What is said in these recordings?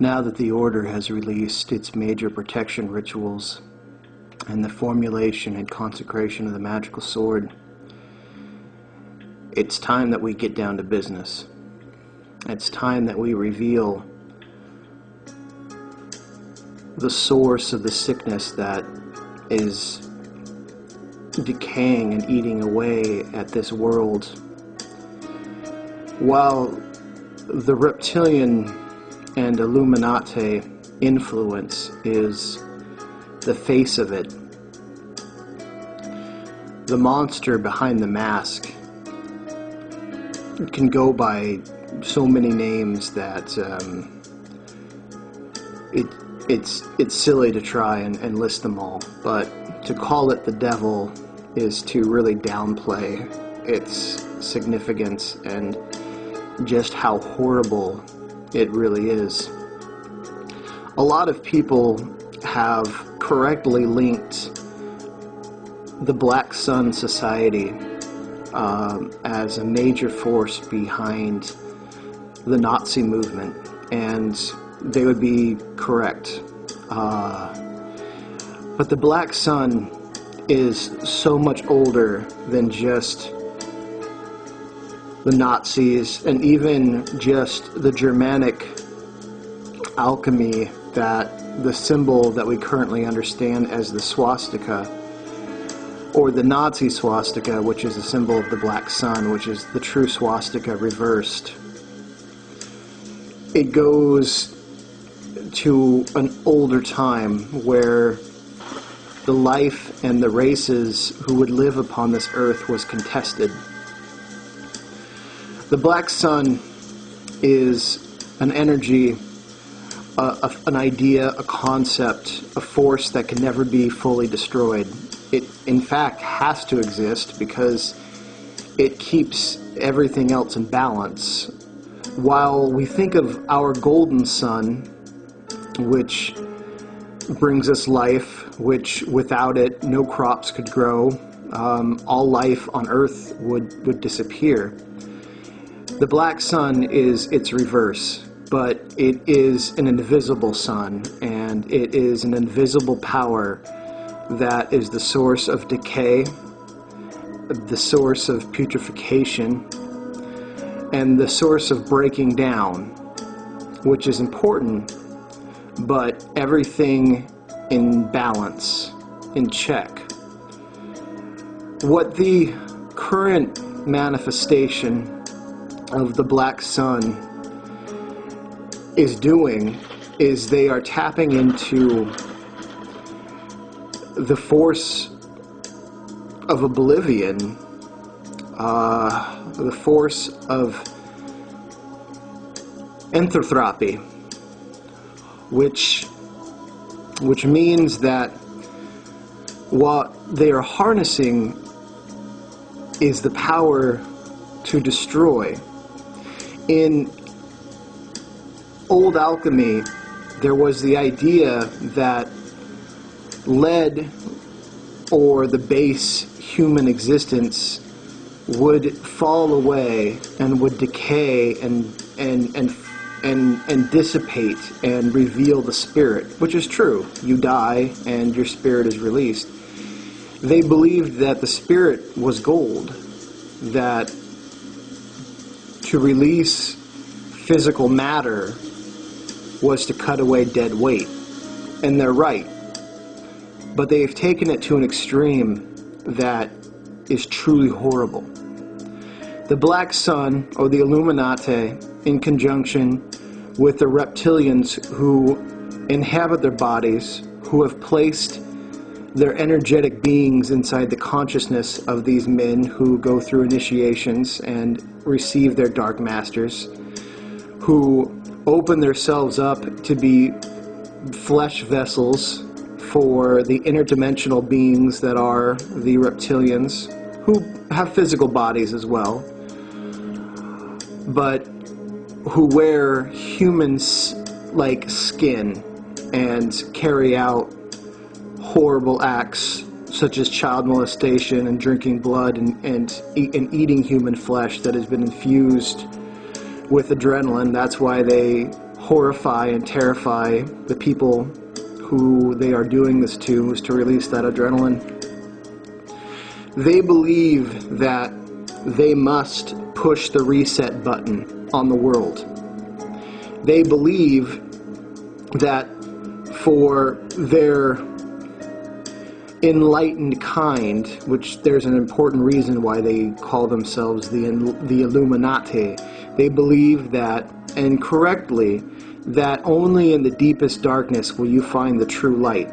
Now that the Order has released its major protection rituals and the formulation and consecration of the magical sword, it's time that we get down to business. It's time that we reveal the source of the sickness that is decaying and eating away at this world. While the reptilian and Illuminati influence is the face of it, the monster behind the mask can go by so many names that it's silly to try and list them all. But to call it the devil is to really downplay its significance and just how horrible it really is. A lot of people have correctly linked the Black Sun Society as a major force behind the Nazi movement, and they would be correct. But the Black Sun is so much older than just the Nazis and even just the Germanic alchemy, that the symbol that we currently understand as the swastika, or the Nazi swastika, which is a symbol of the Black Sun, which is the true swastika reversed. It goes to an older time where the life and the races who would live upon this earth was contested. The Black Sun is an energy, an idea, a concept, a force that can never be fully destroyed. It, in fact, has to exist because it keeps everything else in balance. While we think of our golden sun, which brings us life, which without it no crops could grow, all life on Earth would disappear. The Black Sun is its reverse, but it is an invisible sun, and it is an invisible power that is the source of decay, the source of putrefaction, and the source of breaking down, which is important, but everything in balance, in check. What the current manifestation of the Black Sun is doing is they are tapping into the force of oblivion, the force of entheotropy, which means that what they are harnessing is the power to destroy. In old alchemy, there was the idea that lead, or the base human existence, would fall away and would decay and dissipate and reveal the spirit, which is true. You die and your spirit is released. They believed that the spirit was gold, that to release physical matter was to cut away dead weight. And they're right. But they've taken it to an extreme that is truly horrible. The Black Sun, or the Illuminati, in conjunction with the reptilians who inhabit their bodies, who have placed their energetic beings inside the consciousness of these men who go through initiations and receive their dark masters, who open themselves up to be flesh vessels for the interdimensional beings that are the reptilians, who have physical bodies as well, but who wear humans-like skin and carry out horrible acts such as child molestation and drinking blood and eating human flesh that has been infused with adrenaline. That's why they horrify and terrify the people who they are doing this to, is to release that adrenaline. They believe that they must push the reset button on the world. They believe that for their enlightened kind, which there's an important reason why they call themselves the Illuminati, they believe that, and correctly, that only in the deepest darkness will you find the true light.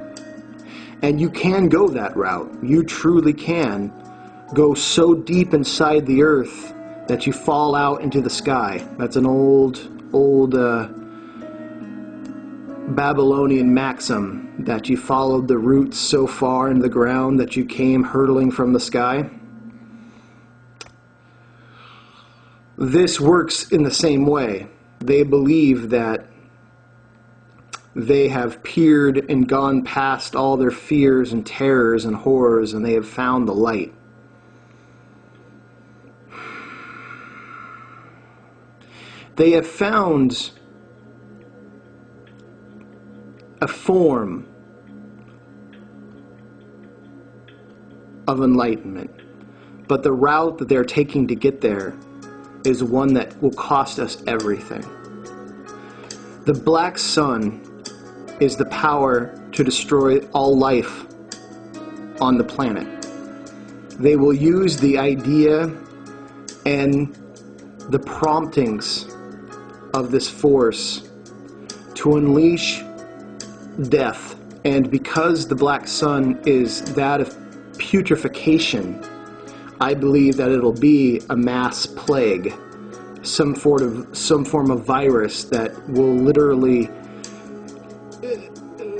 And you can go that route. You truly can go so deep inside the earth that you fall out into the sky. That's an old Babylonian maxim, that you followed the roots so far in the ground that you came hurtling from the sky. This works in the same way. They believe that they have peered and gone past all their fears and terrors and horrors, and they have found the light. They have found a form of enlightenment, but the route that they're taking to get there is one that will cost us everything. The black sun is the power to destroy all life on the planet. They will use the idea and the promptings of this force to unleash death. And because the black sun is that of putrefaction, I believe that it'll be a mass plague, some form of virus that will literally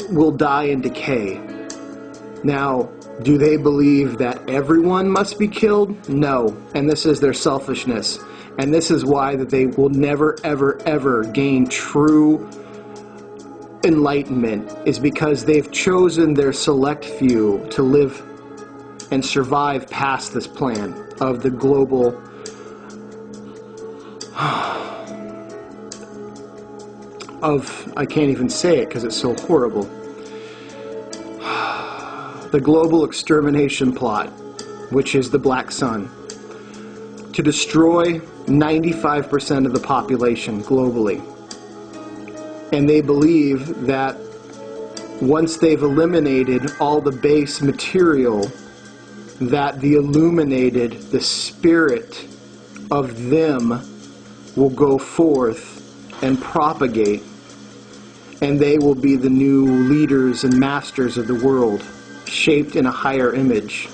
will die and decay. Now, do they believe that everyone must be killed? No. And this is their selfishness. And this is why that they will never, ever, ever gain true enlightenment, is because they've chosen their select few to live and survive past this plan of the global I can't even say it because it's so horrible. The global extermination plot, which is the black sun, to destroy 95% of the population globally. And they believe that once they've eliminated all the base material, that the illuminated, the spirit of them will go forth and propagate, and they will be the new leaders and masters of the world, shaped in a higher image.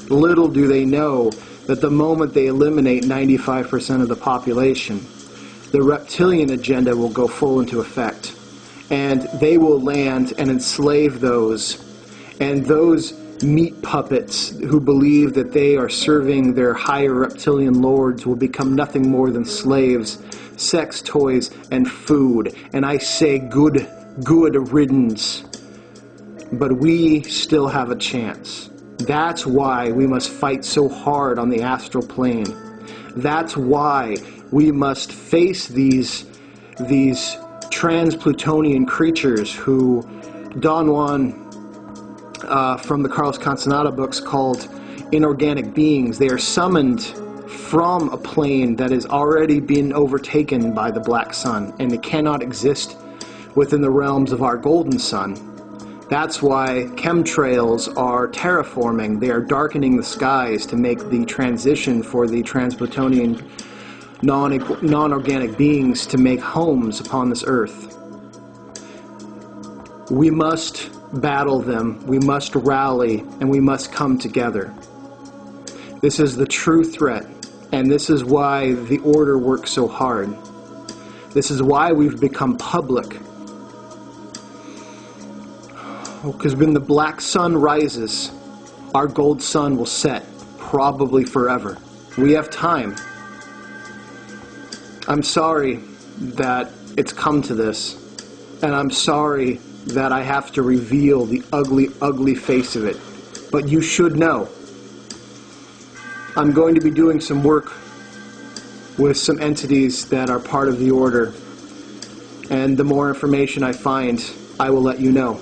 Little do they know that the moment they eliminate 95% of the population, the reptilian agenda will go full into effect, and they will land and enslave those, and those meat puppets who believe that they are serving their higher reptilian lords will become nothing more than slaves, sex toys, and food. And I say good riddance. But we still have a chance. That's why we must fight so hard on the astral plane. That's why we must face these trans-Plutonian creatures who Don Juan from the Carlos Castaneda books called inorganic beings. They are summoned from a plane that has already been overtaken by the black sun, and it cannot exist within the realms of our golden sun. That's why chemtrails are terraforming. They are darkening the skies to make the transition for the trans-Plutonian non-organic beings to make homes upon this earth. We must battle them, we must rally, and we must come together. This is the true threat, and this is why the order works so hard. This is why we've become public. Because when the black sun rises, our gold sun will set, probably forever. We have time. I'm sorry that it's come to this, and I'm sorry that I have to reveal the ugly, ugly face of it. But you should know. I'm going to be doing some work with some entities that are part of the order. And the more information I find, I will let you know.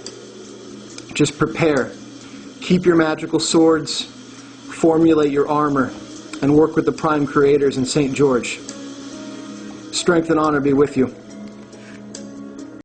Just prepare. Keep your magical swords, formulate your armor, and work with the Prime Creators in St. George. Strength and honor be with you.